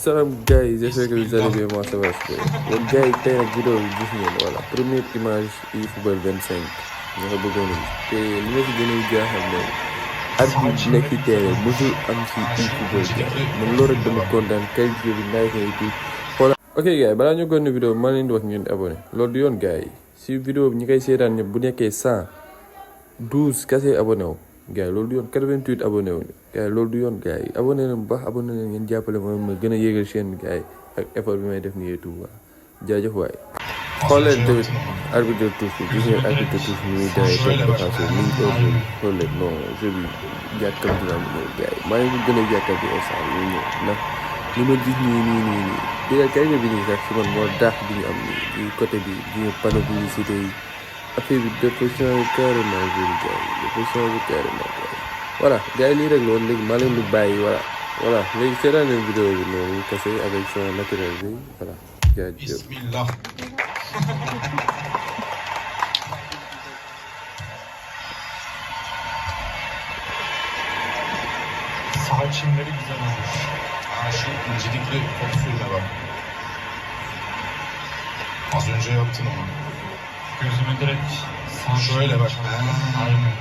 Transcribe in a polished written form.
Salam gayi, j'espère que vous allez bien, moi ça va super. Donc gayi tey nag vidéo bi gis ngeen voilà première image Efootball 25 nga ko bëggoon a gis te li ma si gën a jaaxal mooy arbitre bi nekk ci terrain mosul am si Efootball gayi man loolu rek dama kontaan qualité bi naaj na et tout xoolal. Ok gars yi balaa ñu continuer vidéo bi maa leen di wax ngeen di abonné loolu du yoon gars yi si vidéo bi ñi koy seetaan ñëpp bu nekkee 112 kese abonné wu gars yi loolu du yoon 88 abonné wu gars yi loolu du yoon gars yi abonné leen bu baax abonné leen ngeen jàppale ma gën a yéegal chaîne bi gars yi ak effort bi may def nii et tout waa jaajëf waay. xool leen tamit arbitre touche bi gis ngeen arbitre touche bi muy daay toog défenseur ni ñu ko xool leen non jeu bi jàkkaarloo dina am ñëw gars yi maa ngi gën a jàkkaarloo instant bi ñëw ndax li ma gis nii dégg kay bi nii sax si man moo daax bi ñu am nii di côté bi di nga panneau publicité yi affaire bi dafa changé carrément jeu bi gars yi dafa changé carrément gars yi voilà gars yi lii rek la woon léegi maa leen di bàyyi voilà léegi seetaan leen vidéo bi noonu kese avec son naturel bi voilà jaajëf. Bismillah. Sağ çimleri güzel olmuş. Şu incelikli pozisyonuna bak. Az önce yaptın onu. Gözüme direkt Şöyle bak. Aynen.